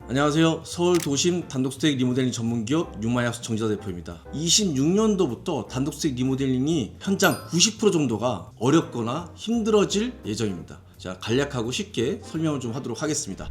안녕하세요. 서울 도심 단독주택 리모델링 전문기업 유마약수 정지사 대표입니다. 26년도부터 단독주택 리모델링이 현장 90% 정도가 어렵거나 힘들어질 예정입니다. 자, 간략하고 쉽게 설명을 좀 하도록 하겠습니다.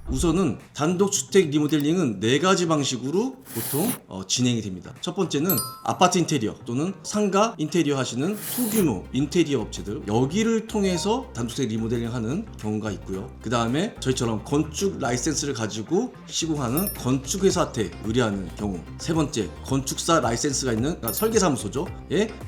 우선은 단독주택 리모델링은 4가지 방식으로 보통 진행이 됩니다. 첫 번째는 아파트 인테리어 또는 상가 인테리어 하시는 소규모 인테리어 업체들, 여기를 통해서 단독주택 리모델링 하는 경우가 있고요. 그 다음에 저희처럼 건축 라이센스를 가지고 시공하는 건축회사한테 의뢰하는 경우, 세 번째 건축사 라이센스가 있는 설계사무소죠.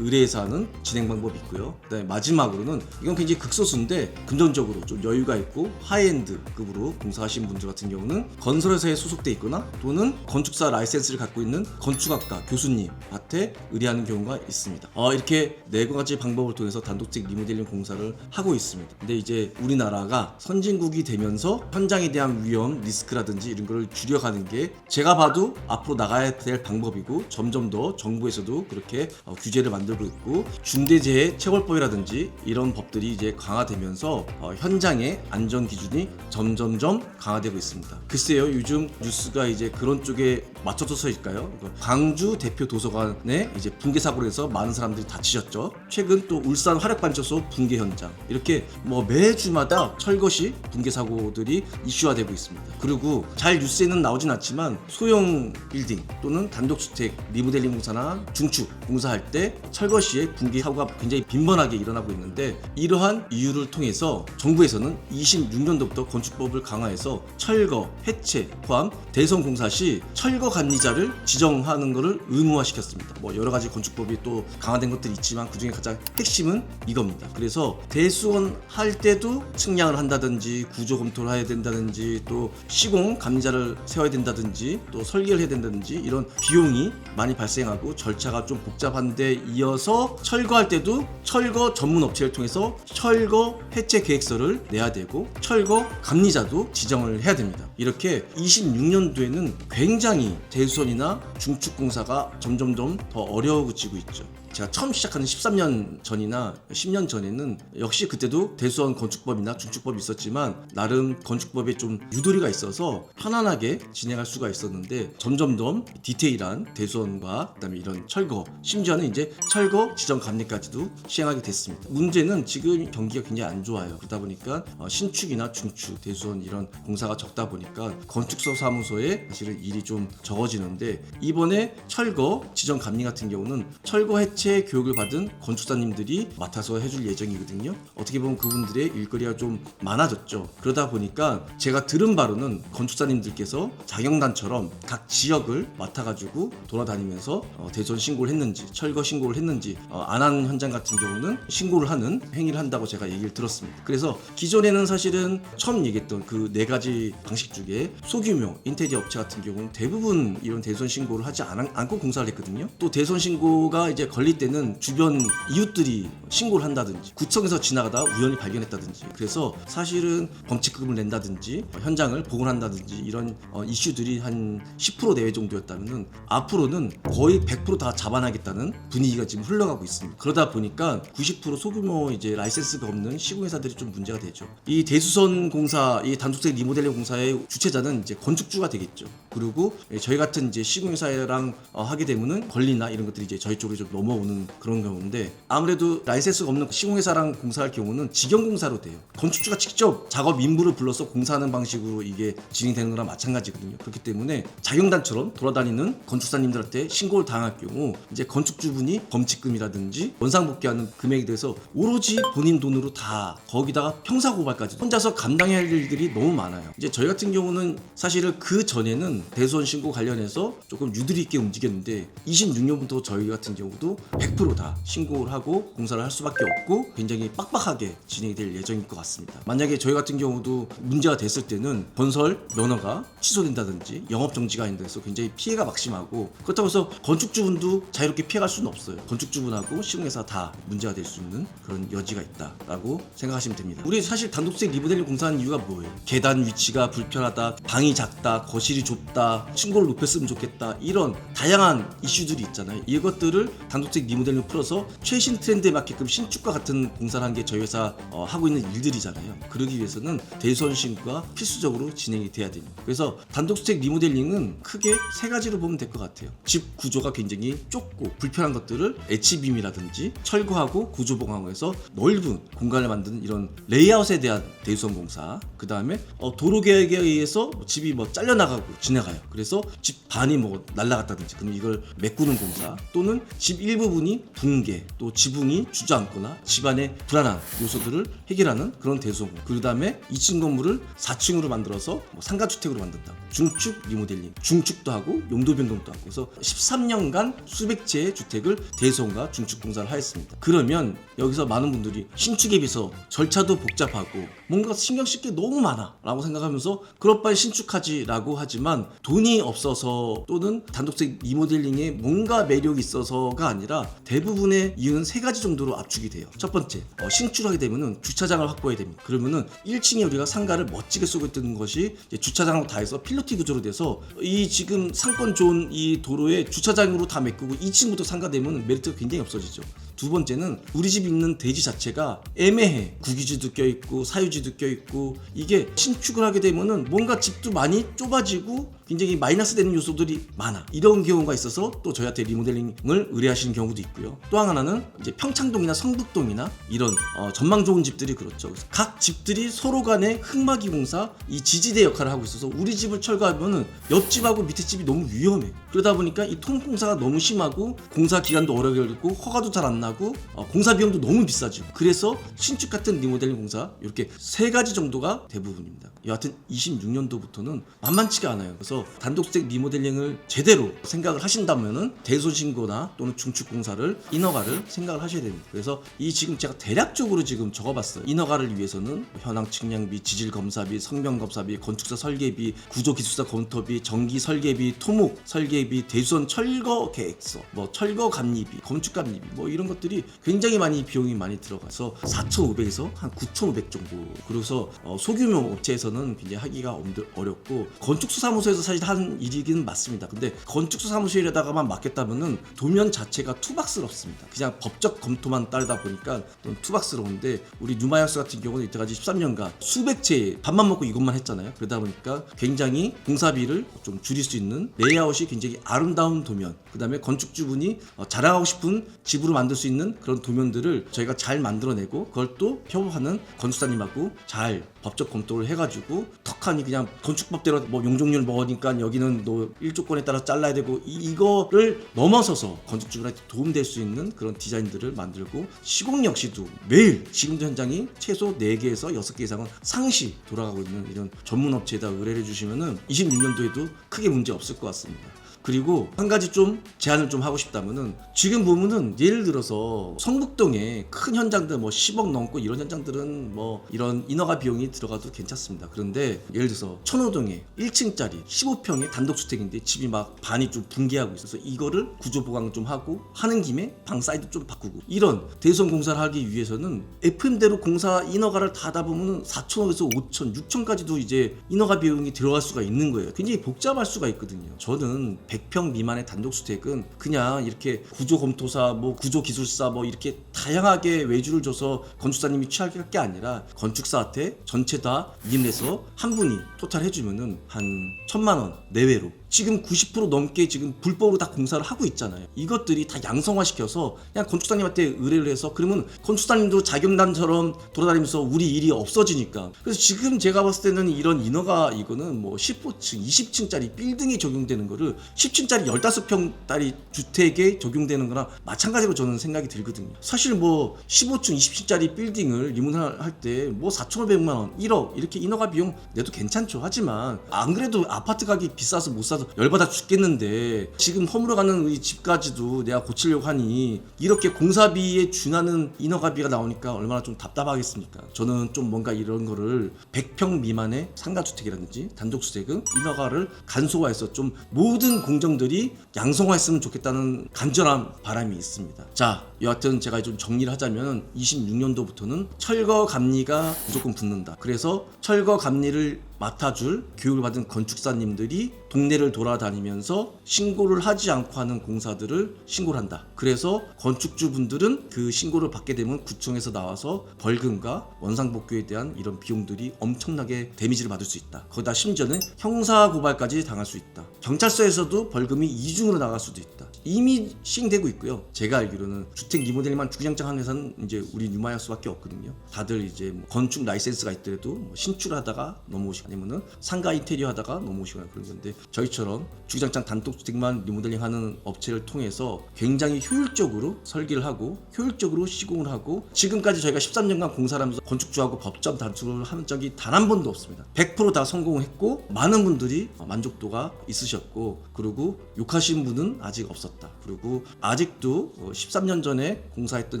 의뢰해서 하는 진행 방법이 있고요. 그 다음에 마지막으로는 이건 굉장히 극소수인데 금전적으로 좀 여유가 있고 하이엔드급으로 공사하신 분들 같은 경우는 건설회사에 소속돼 있거나 또는 건축사 라이센스를 갖고 있는 건축학과 교수님한테 의뢰하는 경우가 있습니다. 이렇게 4가지 방법을 통해서 단독주택 리모델링 공사를 하고 있습니다. 근데 이제 우리나라가 선진국이 되면서 현장에 대한 위험, 리스크라든지 이런 걸 줄여가는 게 제가 봐도 앞으로 나가야 될 방법이고, 점점 더 정부에서도 그렇게 규제를 만들고 있고, 중대재해처벌법이라든지 이런 법들이 이제 강화되면서 현장의 안전 기준이 점점점 강화되고 있습니다. 글쎄요, 요즘 뉴스가 이제 그런 쪽에 맞춰서일까요? 광주 대표 도서관에 이제 붕괴 사고로 해서 많은 사람들이 다치셨죠. 최근 또 울산 화력발전소 붕괴 현장, 이렇게 매주마다 철거시 붕괴 사고들이 이슈화되고 있습니다. 그리고 잘 뉴스에는 나오진 않지만 소형 빌딩 또는 단독주택 리모델링 공사나 중축 공사할 때 철거시에 붕괴 사고가 굉장히 빈번하게 일어나고 있는데, 이러한 이유를 통해서 정부에서는 26년도부터 건축법을 강화해서 철거, 해체 포함 대선 공사 시 철거 감리자를 지정하는 것을 의무화시켰습니다. 여러 가지 건축법이 또 강화된 것들이 있지만 그중에 가장 핵심은 이겁니다. 그래서 대수원 할 때도 측량을 한다든지 구조 검토를 해야 된다든지 또 시공 감리자를 세워야 된다든지 또 설계를 해야 된다든지 이런 비용이 많이 발생하고 절차가 좀 복잡한데, 이어서 철거할 때도 철거 전문 업체를 통해서 철거 해체 계획서를 내야 되고 철거 감리자도 지정을 해야 됩니다. 이렇게 26년도에는 굉장히 대수선이나 중축공사가 점점점 더 어려워지고 있죠. 제가 처음 시작하는 13년 전이나 10년 전에는 역시 그때도 대수원 건축법이나 중축법이 있었지만 나름 건축법에 좀 유도리가 있어서 편안하게 진행할 수가 있었는데, 점점점 디테일한 대수원과 그다음에 이런 철거, 심지어는 이제 철거 지정 감리까지도 시행하게 됐습니다. 문제는 지금 경기가 굉장히 안 좋아요. 그러다 보니까 신축이나 중축, 대수원 이런 공사가 적다 보니까 건축사 사무소에 사실은 일이 좀 적어지는데, 이번에 철거 지정 감리 같은 경우는 철거 해체 교육을 받은 건축사님들이 맡아서 해줄 예정이거든요. 어떻게 보면 그분들의 일거리가 좀 많아졌죠. 그러다 보니까 제가 들은 바로는 건축사님들께서 자경단처럼 각 지역을 맡아가지고 돌아다니면서 대전 신고를 했는지 철거 신고를 했는지 안 한 현장 같은 경우는 신고를 하는 행위를 한다고 제가 얘기를 들었습니다. 그래서 기존에는 사실은 처음 얘기했던 그 4가지 방식 중에 소규모 인테리어 업체 같은 경우는 대부분 이런 대선 신고를 하지 않고 공사를 했거든요. 또 대선 신고가 이제 걸릴 때는 주변 이웃들이 신고를 한다든지 구청에서 지나가다 우연히 발견했다든지, 그래서 사실은 범칙금을 낸다든지 현장을 복원한다든지 이런 이슈들이 한 10% 내외 정도였다면 앞으로는 거의 100% 다 잡아나겠다는 분위기가 지금 흘러가고 있습니다. 그러다 보니까 90% 소규모 이제 라이센스가 없는 시공회사들이 좀 문제가 되죠. 이 대수선 공사, 이 단독주택 리모델링 공사의 주체자는 이제 건축주가 되겠죠. 그리고 저희 같은 이제 시공회사랑 하게 되면은 권리나 이런 것들이 이제 저희 쪽으로 좀 넘어오는 그런 경우인데, 아무래도 라이센스가 없는 시공회사랑 공사할 경우는 직영공사로 돼요. 건축주가 직접 작업 인부를 불러서 공사하는 방식으로 이게 진행되는 거랑 마찬가지거든요. 그렇기 때문에 자경단처럼 돌아다니는 건축사님들한테 신고를 당할 경우 이제 건축주분이 범칙금이라든지 원상복귀하는 금액에 대해서 오로지 본인 돈으로 다, 거기다가 형사고발까지 혼자서 감당해야 할 일들이 너무 많아요. 이제 저희 같은 경우는 사실은 그 전에는 대수원 신고 관련해서 조금 유도리 있게 움직였는데, 26년부터 저희 같은 경우도 100% 다 신고를 하고 공사를 할 수밖에 없고 굉장히 빡빡하게 진행이 될 예정일 것 같습니다. 만약에 저희 같은 경우도 문제가 됐을 때는 건설 면허가 취소된다든지 영업정지가 인돼서 굉장히 피해가 막심하고, 그렇다고 해서 건축주분도 자유롭게 피해갈 수는 없어요. 건축주분하고 시공회사 다 문제가 될 수 있는 그런 여지가 있다라고 생각하시면 됩니다. 우리 사실 단독주택 리모델링 공사하는 이유가 뭐예요? 계단 위치가 불편하다, 방이 작다, 거실이 좁다, 층고를 높였으면 좋겠다, 이런 다양한 이슈들이 있잖아요. 이것들을 단독주택 단독주택 리모델링 풀어서 최신 트렌드에 맞게끔 신축과 같은 공사를 한 게 저희 회사 하고 있는 일들이잖아요. 그러기 위해서는 대수원 신고가 필수적으로 진행이 돼야 됩니다. 그래서 단독주택 리모델링은 크게 세 가지로 보면 될 것 같아요. 집 구조가 굉장히 좁고 불편한 것들을 H빔이라든지 철거하고 구조 보강해서 넓은 공간을 만드는 이런 레이아웃에 대한 대수원 공사. 그 다음에 도로 계획에 의해서 집이 잘려나가고 지나가요. 그래서 집 반이 날라갔다든지 그럼 이걸 메꾸는 공사, 또는 집 일부분이 붕괴, 또 지붕이 주저앉거나 집안의 불안한 요소들을 해결하는 그런 대수원. 그 다음에 2층 건물을 4층으로 만들어서 상가주택으로 만든다. 중축 리모델링, 중축도 하고 용도 변동도 하고. 그래서 13년간 수백 채의 주택을 대수원과 중축 공사를 하였습니다. 그러면 여기서 많은 분들이 신축에 비해서 절차도 복잡하고 뭔가 신경 쓸 게 너무 많아 라고 생각하면서 그럴 바에 신축하지 라고 하지만, 돈이 없어서 또는 단독주택 리모델링에 뭔가 매력이 있어서가 아니라 대부분의 이유는 세 가지 정도로 압축이 돼요. 첫 번째, 신축을 하게 되면은 주차장을 확보해야 됩니다. 그러면은 1층에 우리가 상가를 멋지게 쏘고 있던 것이 주차장으로 다 해서 필로티 구조로 돼서 이 지금 상권 좋은 이 도로에 주차장으로 다 메꾸고 2층부터 상가 되면 메리트가 굉장히 없어지죠. 두 번째는 우리 집 있는 대지 자체가 애매해. 국유지도 껴있고 사유지도 껴있고, 이게 신축을 하게 되면은 뭔가 집도 많이 좁아지고 굉장히 마이너스 되는 요소들이 많아. 이런 경우가 있어서 또 저희한테 리모델링을 의뢰하시는 경우도 있고요. 또 하나는 이제 평창동이나 성북동이나 이런 전망 좋은 집들이 그렇죠. 그래서 각 집들이 서로 간에 흙막이 공사, 이 지지대 역할을 하고 있어서 우리 집을 철거하면은 옆집하고 밑에 집이 너무 위험해. 그러다 보니까 이 통공사가 너무 심하고 공사 기간도 오래 걸리고 허가도 잘 안 나고 공사 비용도 너무 비싸지고, 그래서 신축 같은 리모델링 공사 이렇게 세 가지 정도가 대부분입니다. 여하튼 26년도부터는 만만치가 않아요. 그래서 단독주택 리모델링을 제대로 생각을 하신다면은 대손신고나 또는 중축 공사를 인허가를 생각을 하셔야 됩니다. 그래서 이 지금 제가 대략적으로 지금 적어봤어요. 인허가를 위해서는 현황 측량비, 지질 검사비, 성명 검사비, 건축사 설계비, 구조기술사 검토비, 전기 설계비, 토목 설계비, 대수원 철거 계획서, 철거 감리비, 건축 감리비, 이런 것들이 굉장히 많이 비용이 많이 들어가서 4,500에서 한 9,500 정도. 그래서 소규모 업체에서는 굉장히 하기가 어렵고, 건축사 사무소에서 사실 하는 일이긴 맞습니다. 근데 건축사 사무소에다가만 맡겼다면은 도면 자체가 투박스럽습니다. 그냥 법적 검토만 따르다 보니까 좀 투박스러운데, 우리 뉴마이어스 같은 경우는 이때까지 13년간 수백 채 밥만 먹고 이것만 했잖아요. 그러다 보니까 굉장히 공사비를 좀 줄일 수 있는 레이아웃이 굉장히 아름다운 도면, 그 다음에 건축주분이 자랑하고 싶은 집으로 만들 수 있는 그런 도면들을 저희가 잘 만들어내고, 그걸 또 협업하는 건축사님하고 잘 법적 검토를 해가지고 턱하니 그냥 건축법대로 용적률 먹으니까 여기는 너 1조건에 따라 잘라야 되고, 이거를 넘어서서 건축주분한테 도움될 수 있는 그런 디자인들을 만들고, 시공 역시도 매일 지금도 현장이 최소 4개에서 6개 이상은 상시 돌아가고 있는 이런 전문 업체에다 의뢰를 해주시면은 26년도에도 크게 문제 없을 것 같습니다. 그리고 한 가지 좀 제안을 좀 하고 싶다면은, 지금 보면은 예를 들어서 성북동에 큰 현장들 10억 넘고 이런 현장들은 이런 인허가 비용이 들어가도 괜찮습니다. 그런데 예를 들어서 천호동에 1층짜리 15평의 단독주택인데 집이 반이 좀 붕괴하고 있어서 이거를 구조 보강 좀 하고, 하는 김에 방 사이드 좀 바꾸고, 이런 대수원 공사를 하기 위해서는 FM대로 공사 인허가를 다 하다 보면은 4천억에서 5천, 6천까지도 이제 인허가 비용이 들어갈 수가 있는 거예요. 굉장히 복잡할 수가 있거든요. 저는 100평 미만의 단독주택은 그냥 이렇게 구조검토사, 구조기술사 이렇게 다양하게 외주를 줘서 건축사님이 취할 게 아니라, 건축사한테 전체 다 위임해서 한 분이 토탈 해주면은 한 1,000만 원 내외로 지금 90% 넘게 지금 불법으로 다 공사를 하고 있잖아요. 이것들이 다 양성화시켜서 그냥 건축사님한테 의뢰를 해서, 그러면 건축사님도 자경단처럼 돌아다니면서 우리 일이 없어지니까. 그래서 지금 제가 봤을 때는 이런 인허가 이거는 15층, 20층짜리 빌딩에 적용되는 거를 10층짜리 15평짜리 주택에 적용되는 거랑 마찬가지로 저는 생각이 들거든요. 사실 15층, 20층짜리 빌딩을 리모델할 때 4,500만 원, 1억 이렇게 인허가 비용 내도 괜찮죠. 하지만 안 그래도 아파트 가격이 비싸서 못 사서 열받아 죽겠는데, 지금 허물어가는 이 집까지도 내가 고치려고 하니 이렇게 공사비에 준하는 인허가비가 나오니까 얼마나 좀 답답하겠습니까. 저는 좀 뭔가 이런 거를 100평 미만의 상가주택이라든지 단독주택은 인허가를 간소화해서 좀 모든 공정들이 양성화했으면 좋겠다는 간절한 바람이 있습니다. 자, 여하튼 제가 좀 정리를 하자면 26년도부터는 철거 감리가 무조건 붙는다. 그래서 철거 감리를 맡아줄 교육을 받은 건축사님들이 동네를 돌아다니면서 신고를 하지 않고 하는 공사들을 신고를 한다. 그래서 건축주분들은 그 신고를 받게 되면 구청에서 나와서 벌금과 원상복구에 대한 이런 비용들이 엄청나게 데미지를 받을 수 있다. 거기다 심지어는 형사고발까지 당할 수 있다. 경찰서에서도 벌금이 이중으로 나갈 수도 있다. 이미 시행되고 있고요. 제가 알기로는 주택 리모델링만 주장장 회사는 이제 우리 뉴마이하우스밖에 없거든요. 다들 이제 뭐 건축 라이센스가 있더라도 뭐 신축하다가 넘어오시고 아니면은 상가 인테리어 하다가 넘어오시거나 그런 건데 저희처럼 주장장 단독주택만 리모델링하는 업체를 통해서 굉장히 효율적으로 설계를 하고 효율적으로 시공을 하고 지금까지 저희가 13년간 공사를 하면서 건축주하고 법정 단축을 하는 적이 단 한 번도 없습니다. 100% 다 성공했고 많은 분들이 만족도가 있으셨고 그리고 욕하신 분은 아직 없었다. 그리고 아직도 13년 전에 공사했던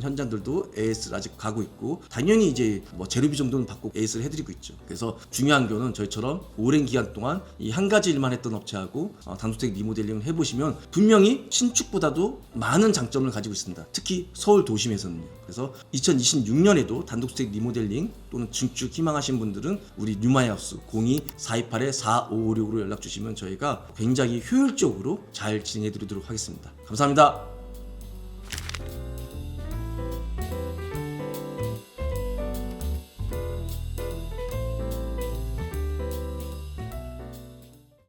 현장들도 AS를 아직 가고 있고 당연히 이제 뭐 재료비 정도는 받고 AS를 해드리고 있죠. 그래서 중요한 거는 저희처럼 오랜 기간 동안 이 한 가지 일만 했던 업체하고 단독주택 리모델링을 해보시면 분명히 신축보다도 많은 장점을 가지고 있습니다. 특히 서울 도심에서는요. 그래서 2026년에도 단독주택 리모델링 또는 증축 희망하신 분들은 우리 뉴마이하우스 02-428-4556으로 연락 주시면 저희가 굉장히 효율적으로 잘 진행해 드리도록 하겠습니다. 감사합니다.